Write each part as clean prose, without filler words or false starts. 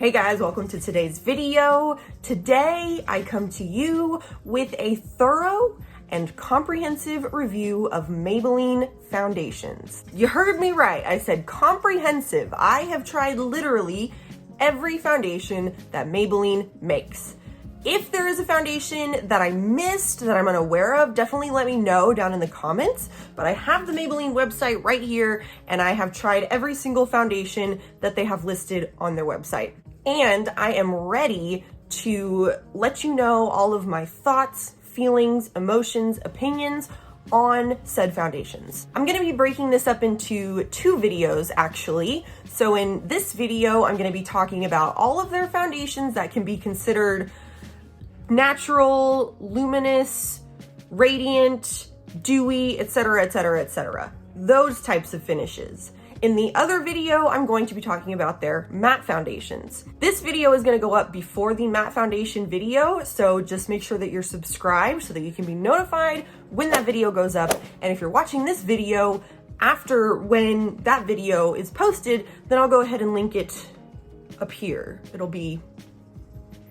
Hey guys, welcome to today's video. Today I come to you with a thorough and comprehensive review of Maybelline foundations. You heard me right, I said comprehensive. I have tried literally every foundation that Maybelline makes. If there is a foundation that I missed, that I'm unaware of, definitely let me know down in the comments. But I have the Maybelline website right here, and I have tried every single foundation that they have listed on their website. And I am ready to let you know all of my thoughts, feelings, emotions, opinions on said foundations. I'm gonna be breaking this up into two videos actually. So in this video, I'm gonna be talking about all of their foundations that can be considered natural, luminous, radiant, dewy, etc., etc., etc. Those types of finishes. In the other video, I'm going to be talking about their matte foundations. This video is going to go up before the matte foundation video, so just make sure that you're subscribed so that you can be notified when that video goes up. And if you're watching this video after when that video is posted, then I'll go ahead and link it up here. It'll be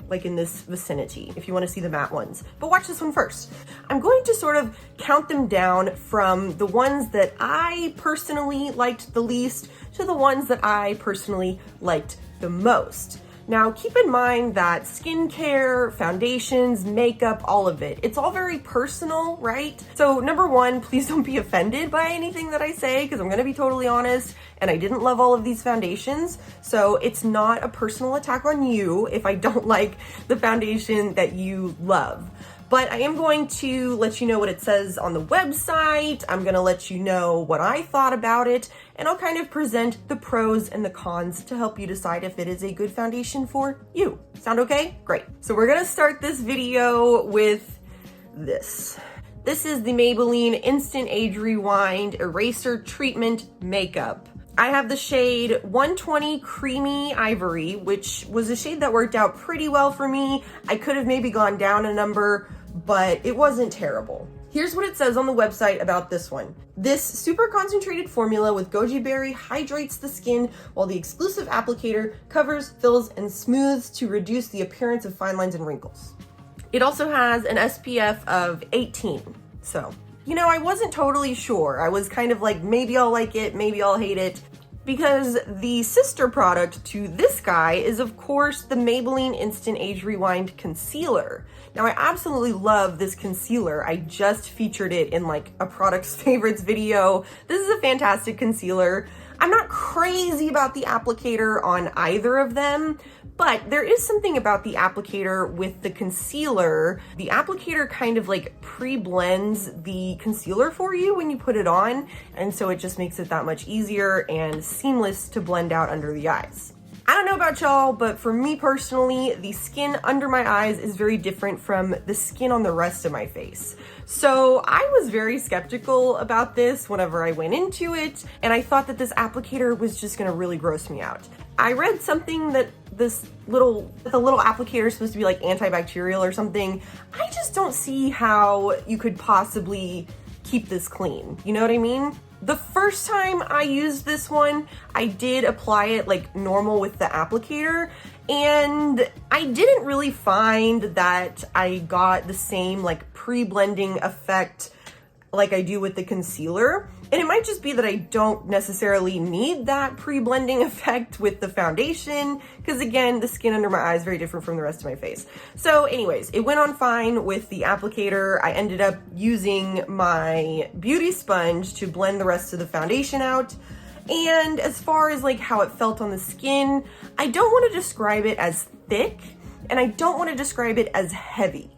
like in this vicinity if you want to see the matte ones. But watch this one first. I'm going to sort of count them down from the ones that I personally liked the least to the ones that I personally liked the most. Now, keep in mind that skincare, foundations, makeup, all of it, it's all very personal, right? So number one, please don't be offended by anything that I say, because I'm gonna be totally honest, and I didn't love all of these foundations. So it's not a personal attack on you if I don't like the foundation that you love. But I am going to let you know what it says on the website. I'm gonna let you know what I thought about it, and I'll kind of present the pros and the cons to help you decide if it is a good foundation for you. Sound okay? Great. So we're gonna start this video with this. This is the Maybelline Instant Age Rewind Eraser Treatment Makeup. I have the shade 120 Creamy Ivory, which was a shade that worked out pretty well for me. I could have maybe gone down a number, but it wasn't terrible. Here's what it says on the website about this one. This super concentrated formula with goji berry hydrates the skin while the exclusive applicator covers, fills, and smooths to reduce the appearance of fine lines and wrinkles. It also has an SPF of 18. So, you know, I wasn't totally sure. I was kind of like, maybe I'll like it, maybe I'll hate it. Because the sister product to this guy is, of course, the Maybelline Instant Age Rewind Concealer. Now, I absolutely love this concealer. I just featured it in like a product's favorites video. This is a fantastic concealer. I'm not crazy about the applicator on either of them, but there is something about the applicator with the concealer. The applicator kind of like pre-blends the concealer for you when you put it on, and so it just makes it that much easier and seamless to blend out under the eyes. I don't know about y'all, but for me personally, the skin under my eyes is very different from the skin on the rest of my face. So I was very skeptical about this whenever I went into it, and I thought that this applicator was just gonna really gross me out. I read something that the little applicator is supposed to be like antibacterial or something. I just don't see how you could possibly keep this clean. You know what I mean? The first time I used this one, I did apply it like normal with the applicator, and I didn't really find that I got the same like pre-blending effect like I do with the concealer. And it might just be that I don't necessarily need that pre-blending effect with the foundation, because again, the skin under my eye is very different from the rest of my face. So anyways, it went on fine with the applicator. I ended up using my beauty sponge to blend the rest of the foundation out. And as far as like how it felt on the skin, I don't want to describe it as thick, and I don't want to describe it as heavy,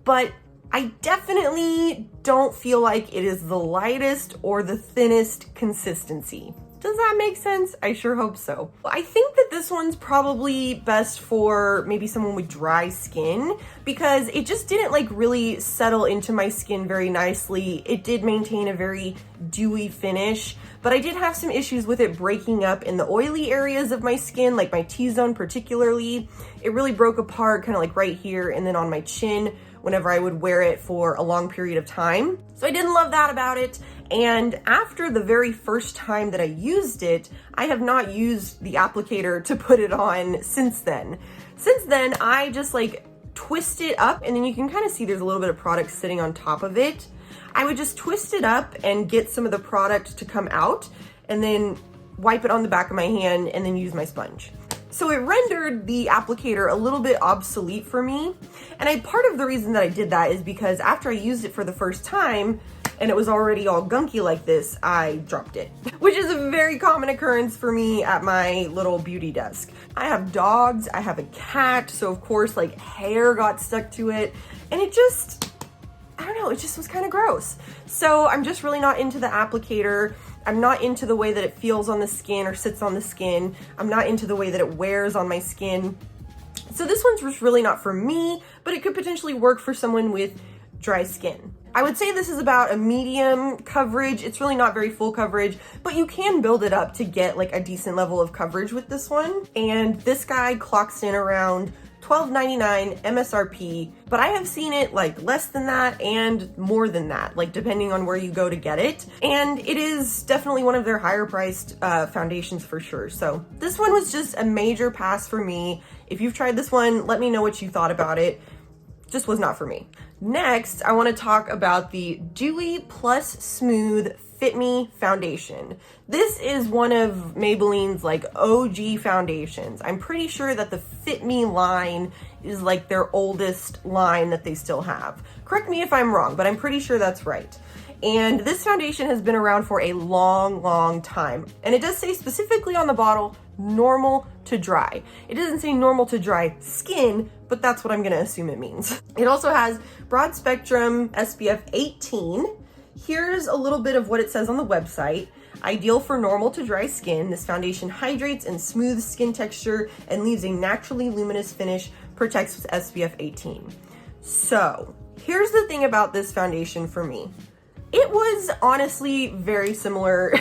but I definitely don't feel like it is the lightest or the thinnest consistency. Does that make sense? I sure hope so. I think that this one's probably best for maybe someone with dry skin, because it just didn't like really settle into my skin very nicely. It did maintain a very dewy finish, but I did have some issues with it breaking up in the oily areas of my skin, like my T-zone particularly. It really broke apart kind of like right here and then on my chin whenever I would wear it for a long period of time. So I didn't love that about it. And after the very first time that I used it, I have not used the applicator to put it on since then. Since then, I just like twist it up, and then you can kind of see there's a little bit of product sitting on top of it. I would just twist it up and get some of the product to come out, and then wipe it on the back of my hand and then use my sponge. So it rendered the applicator a little bit obsolete for me. And part of the reason that I did that is because after I used it for the first time and it was already all gunky like this, I dropped it, which is a very common occurrence for me at my little beauty desk. I have dogs, I have a cat, so of course like hair got stuck to it, and it just, I don't know, it just was kind of gross. So I'm just really not into the applicator. I'm not into the way that it feels on the skin or sits on the skin. I'm not into the way that it wears on my skin. So this one's just really not for me, but it could potentially work for someone with dry skin. I would say this is about a medium coverage. It's really not very full coverage, but you can build it up to get like a decent level of coverage with this one. And this guy clocks in around $12.99 MSRP, but I have seen it like less than that and more than that, like depending on where you go to get it. And it is definitely one of their higher priced foundations for sure. So this one was just a major pass for me. If you've tried this one, let me know what you thought about it. Just was not for me. Next, I want to talk about the Dewy Plus Smooth Fit Me Foundation. This is one of Maybelline's like OG foundations. I'm pretty sure that the Fit Me line is like their oldest line that they still have. Correct me if I'm wrong, but I'm pretty sure that's right. And this foundation has been around for a long, long time. And it does say specifically on the bottle, normal to dry. It doesn't say normal to dry skin, but that's what I'm gonna assume it means. It also has broad spectrum SPF 18. Here's a little bit of what it says on the website. Ideal for normal to dry skin, this foundation hydrates and smooths skin texture and leaves a naturally luminous finish, protects with SPF 18. So here's the thing about this foundation for me. It was honestly very similar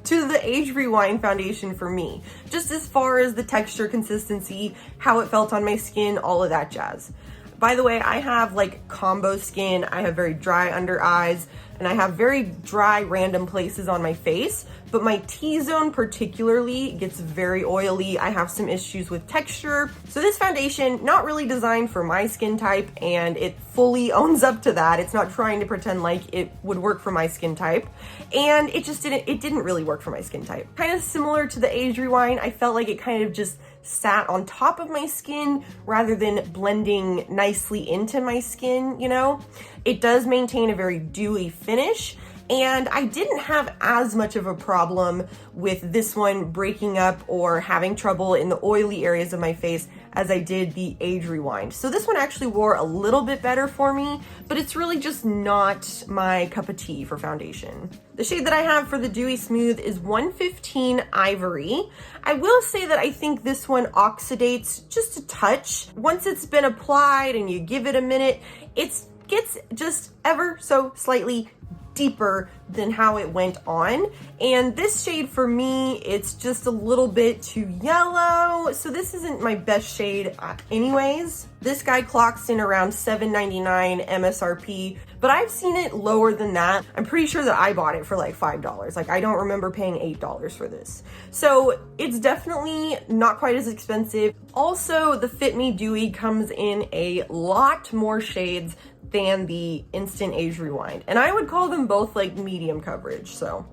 to the Age Rewind foundation for me, just as far as the texture, consistency, how it felt on my skin, all of that jazz. By the way, I have like combo skin. I have very dry under eyes, and I have very dry random places on my face, but my T-zone particularly gets very oily. I have some issues with texture. So this foundation, not really designed for my skin type, and it fully owns up to that. It's not trying to pretend like it would work for my skin type. And it didn't really work for my skin type. Kind of similar to the Age Rewind, I felt like it kind of just sat on top of my skin rather than blending nicely into my skin, you know? It does maintain a very dewy finish, and I didn't have as much of a problem with this one breaking up or having trouble in the oily areas of my face as I did the Age Rewind. So this one actually wore a little bit better for me, but it's really just not my cup of tea for foundation. The shade that I have for the Dewy Smooth is 115 Ivory. I will say that I think this one oxidates just a touch. Once it's been applied and you give it a minute, it gets just ever so slightly deeper than how it went on. And this shade for me, it's just a little bit too yellow. So this isn't my best shade anyways. This guy clocks in around $7.99 MSRP, but I've seen it lower than that. I'm pretty sure that I bought it for like $5. Like I don't remember paying $8 for this. So it's definitely not quite as expensive. Also, the Fit Me Dewy comes in a lot more shades than the Instant Age Rewind. And I would call them both like medium coverage. So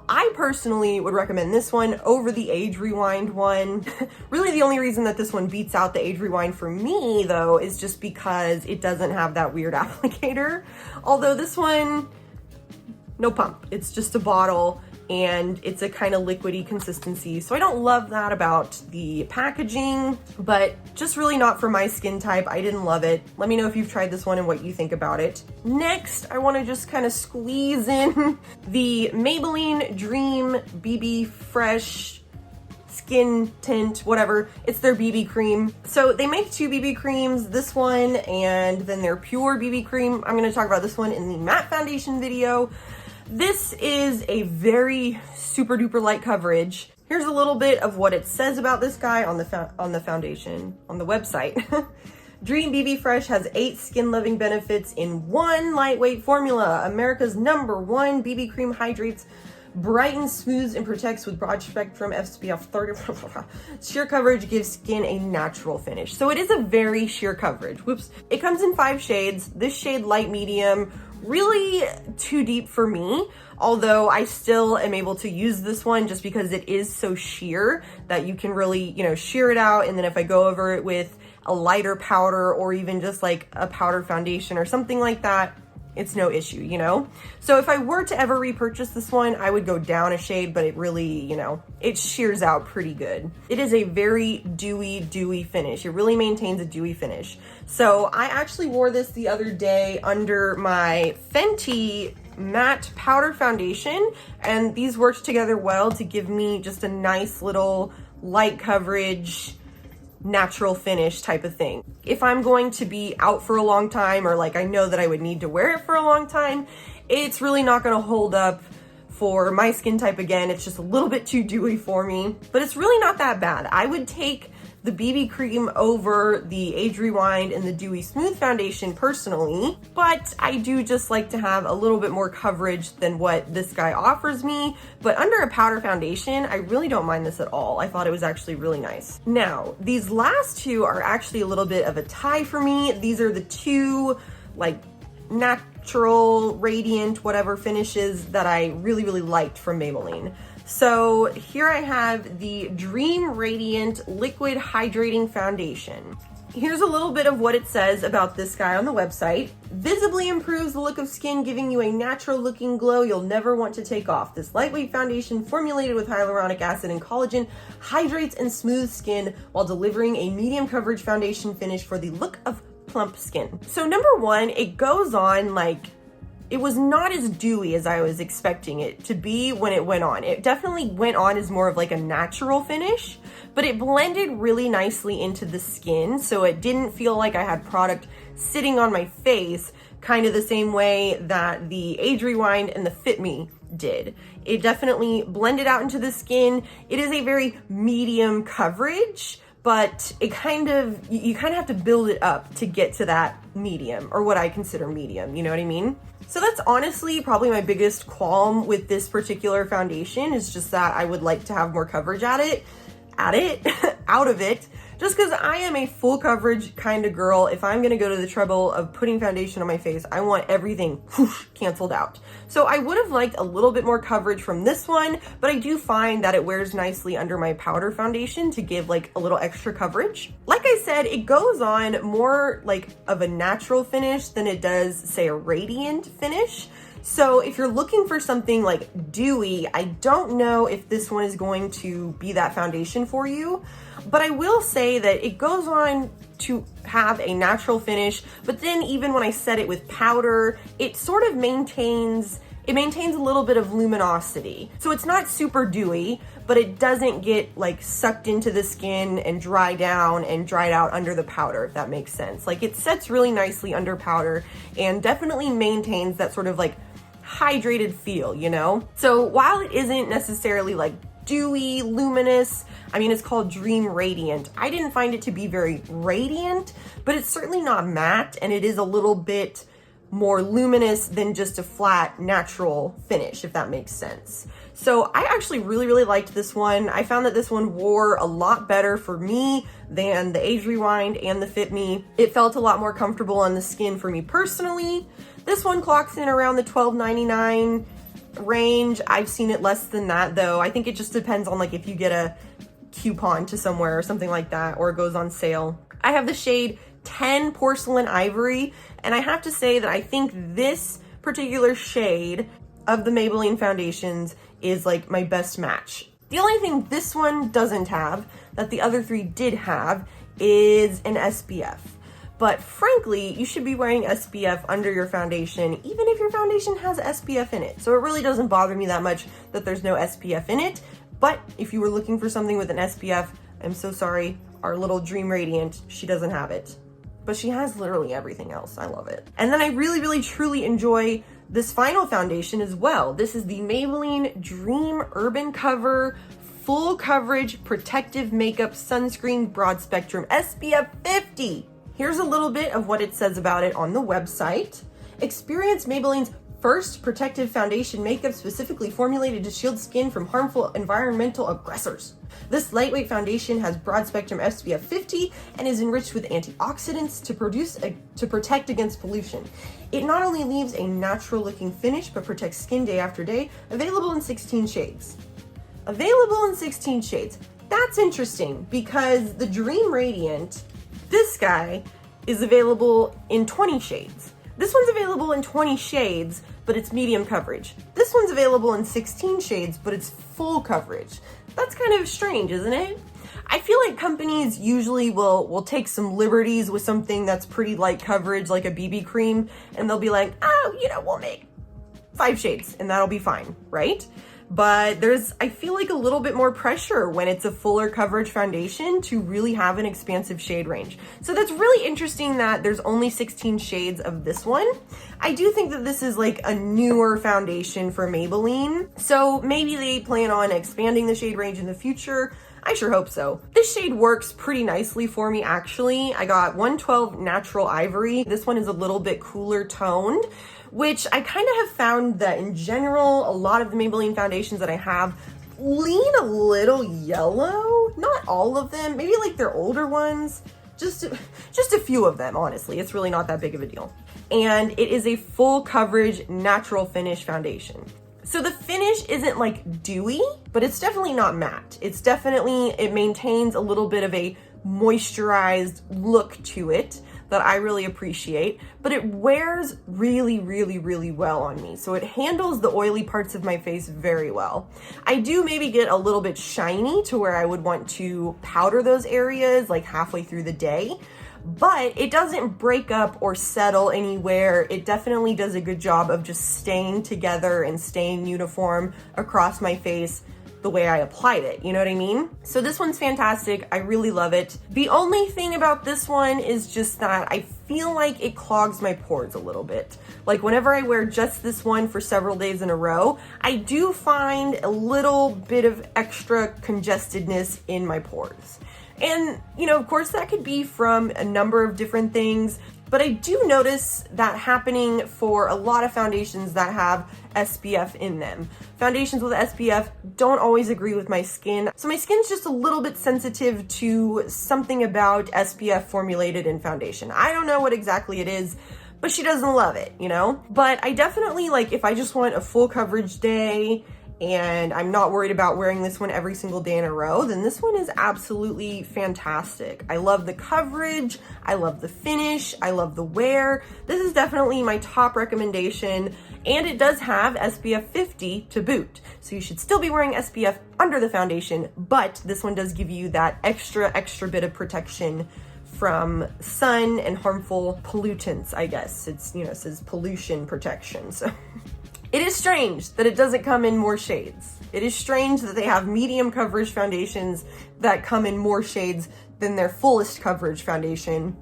I personally would recommend this one over the Age Rewind one. Really the only reason that this one beats out the Age Rewind for me though is just because it doesn't have that weird applicator. Although this one, no pump. It's just a bottle and it's a kind of liquidy consistency. So I don't love that about the packaging, but just really not for my skin type. I didn't love it. Let me know if you've tried this one and what you think about it. Next, I wanna just kind of squeeze in the Maybelline Dream BB Fresh Skin Tint, whatever. It's their BB cream. So they make two BB creams, this one and then their pure BB cream. I'm gonna talk about this one in the matte foundation video. This is a very super duper light coverage. Here's a little bit of what it says about this guy on the foundation, on the website. Dream BB Fresh has 8 skin-loving benefits in one lightweight formula. America's #1 BB cream hydrates, brightens, smooths, and protects with broad spectrum SPF 30. Sheer coverage gives skin a natural finish. So it is a very sheer coverage. Whoops. It comes in 5 shades. This shade, light medium, really too deep for me. Although I still am able to use this one just because it is so sheer that you can really, sheer it out. And then if I go over it with a lighter powder or even just like a powder foundation or something like that, it's no issue, So if I were to ever repurchase this one, I would go down a shade, but it really, it shears out pretty good. It is a very dewy finish. It really maintains a dewy finish. So I actually wore this the other day under my Fenty matte powder foundation, and these worked together well to give me just a nice little light coverage, natural finish type of thing. If I'm going to be out for a long time, or like I know that I would need to wear it for a long time, it's really not going to hold up for my skin type again. It's just a little bit too dewy for me, but it's really not that bad. I would take the BB cream over the Age Rewind and the Dewy Smooth Foundation personally, but I do just like to have a little bit more coverage than what this guy offers me. But under a powder foundation, I really don't mind this at all. I thought it was actually really nice. Now, these last two are actually a little bit of a tie for me. These are the two like natural, radiant, whatever finishes that I really liked from Maybelline. So here I have the Dream Radiant Liquid Hydrating Foundation. Here's a little bit of what it says about this guy on the website. Visibly improves the look of skin, giving you a natural looking glow you'll never want to take off. This lightweight foundation, formulated with hyaluronic acid and collagen, hydrates and smooths skin while delivering a medium coverage foundation finish for the look of plump skin. So number one, it goes on like, it was not as dewy as I was expecting it to be when it went on. It definitely went on as more of like a natural finish, but it blended really nicely into the skin. So it didn't feel like I had product sitting on my face, kind of the same way that the Age Rewind and the Fit Me did. It definitely blended out into the skin. It is a very medium coverage, but it you kind of have to build it up to get to that medium, or what I consider medium, you know what I mean? So that's honestly probably my biggest qualm with this particular foundation, is just that I would like to have more coverage out of it, just because I am a full coverage kind of girl. If I'm gonna go to the trouble of putting foundation on my face, I want everything whoosh, canceled out. So I would have liked a little bit more coverage from this one, but I do find that it wears nicely under my powder foundation to give like a little extra coverage. Like I said, it goes on more like of a natural finish than it does, say, a radiant finish. So if you're looking for something like dewy, I don't know if this one is going to be that foundation for you, but I will say that it goes on to have a natural finish, but then even when I set it with powder, it sort of maintains a little bit of luminosity. So it's not super dewy, but it doesn't get like sucked into the skin and dry down and dried out under the powder, if that makes sense. Like, it sets really nicely under powder and definitely maintains that sort of like hydrated feel, So while it isn't necessarily like dewy, luminous, I mean, it's called Dream Radiant, I didn't find it to be very radiant, but it's certainly not matte, and it is a little bit more luminous than just a flat natural finish, if that makes sense. So I actually really liked this one. I found that this one wore a lot better for me than the Age Rewind and the Fit Me. It felt a lot more comfortable on the skin for me personally. This one clocks in around the $12.99 range. I've seen it less than that though. I think it just depends on like if you get a coupon to somewhere or something like that, or it goes on sale. I have the shade 10 Porcelain Ivory, and I have to say that I think this particular shade of the Maybelline foundations is like my best match. The only thing this one doesn't have that the other three did have is an SPF. But frankly, you should be wearing SPF under your foundation, even if your foundation has SPF in it. So it really doesn't bother me that much that there's no SPF in it. But if you were looking for something with an SPF, I'm so sorry, our little Dream Radiant, she doesn't have it. But she has literally everything else. I love it. And then I really truly enjoy this final foundation as well. This is the Maybelline Dream Urban Cover Full Coverage Protective Makeup Sunscreen Broad Spectrum SPF 50. Here's a little bit of what it says about it on the website. Experience Maybelline's first protective foundation makeup specifically formulated to shield skin from harmful environmental aggressors. This lightweight foundation has broad spectrum SPF 50 and is enriched with antioxidants to protect against pollution. It not only leaves a natural looking finish, but protects skin day after day, available in 16 shades. Available in 16 shades. That's interesting because the Dream Radiant, this guy, is available in 20 shades. This one's available in 20 shades, but it's medium coverage. This one's available in 16 shades, but it's full coverage. That's kind of strange, isn't it? I feel like companies usually will take some liberties with something that's pretty light coverage, like a BB cream, and they'll be like, oh, we'll make 5 shades and that'll be fine, right? But I feel like a little bit more pressure when it's a fuller coverage foundation to really have an expansive shade range. So that's really interesting that there's only 16 shades of this one. I do think that this is like a newer foundation for Maybelline. So maybe they plan on expanding the shade range in the future. I sure hope so. This shade works pretty nicely for me, actually. I got 112 Natural Ivory. This one is a little bit cooler toned, which I kind of have found that in general, a lot of the Maybelline foundations that I have lean a little yellow. Not all of them, maybe like their older ones, just a few of them, honestly. It's really not that big of a deal. And it is a full coverage, natural finish foundation. So the finish isn't like dewy, but it's definitely not matte. It maintains a little bit of a moisturized look to it that I really appreciate, but it wears really, really, really well on me. So it handles the oily parts of my face very well. I do maybe get a little bit shiny to where I would want to powder those areas like halfway through the day, but it doesn't break up or settle anywhere. It definitely does a good job of just staying together and staying uniform across my face the way I applied it, you know what I mean? So this one's fantastic. I really love it. The only thing about this one is just that I feel like it clogs my pores a little bit. Like whenever I wear just this one for several days in a row, I do find a little bit of extra congestedness in my pores. And, of course that could be from a number of different things, but I do notice that happening for a lot of foundations that have SPF in them. Foundations with SPF don't always agree with my skin. So my skin's just a little bit sensitive to something about SPF formulated in foundation. I don't know what exactly it is, but she doesn't love it, But I definitely, like, if I just want a full coverage day and I'm not worried about wearing this one every single day in a row, then this one is absolutely fantastic. I love the coverage, I love the finish, I love the wear. This is definitely my top recommendation, and it does have SPF 50 to boot. So you should still be wearing SPF under the foundation, but this one does give you that extra bit of protection from sun and harmful pollutants, I guess. It says pollution protection, so. It is strange that it doesn't come in more shades. It is strange that they have medium coverage foundations that come in more shades than their fullest coverage foundation.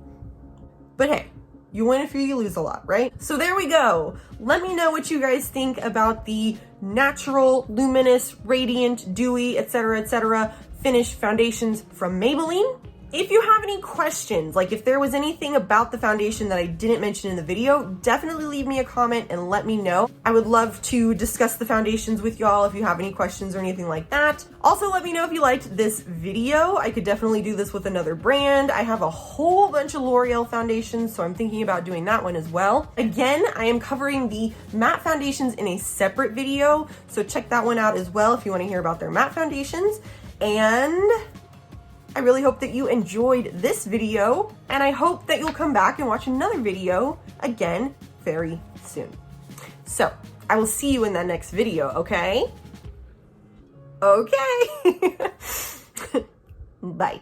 But hey, you win a few, you lose a lot, right? So there we go. Let me know what you guys think about the natural, luminous, radiant, dewy, etc. finish foundations from Maybelline. If you have any questions, like if there was anything about the foundation that I didn't mention in the video, definitely leave me a comment and let me know. I would love to discuss the foundations with y'all if you have any questions or anything like that. Also, let me know if you liked this video. I could definitely do this with another brand. I have a whole bunch of L'Oreal foundations, so I'm thinking about doing that one as well. Again, I am covering the matte foundations in a separate video, so check that one out as well if you want to hear about their matte foundations. And I really hope that you enjoyed this video, and I hope that you'll come back and watch another video again very soon. So I will see you in that next video, okay? Okay. Bye.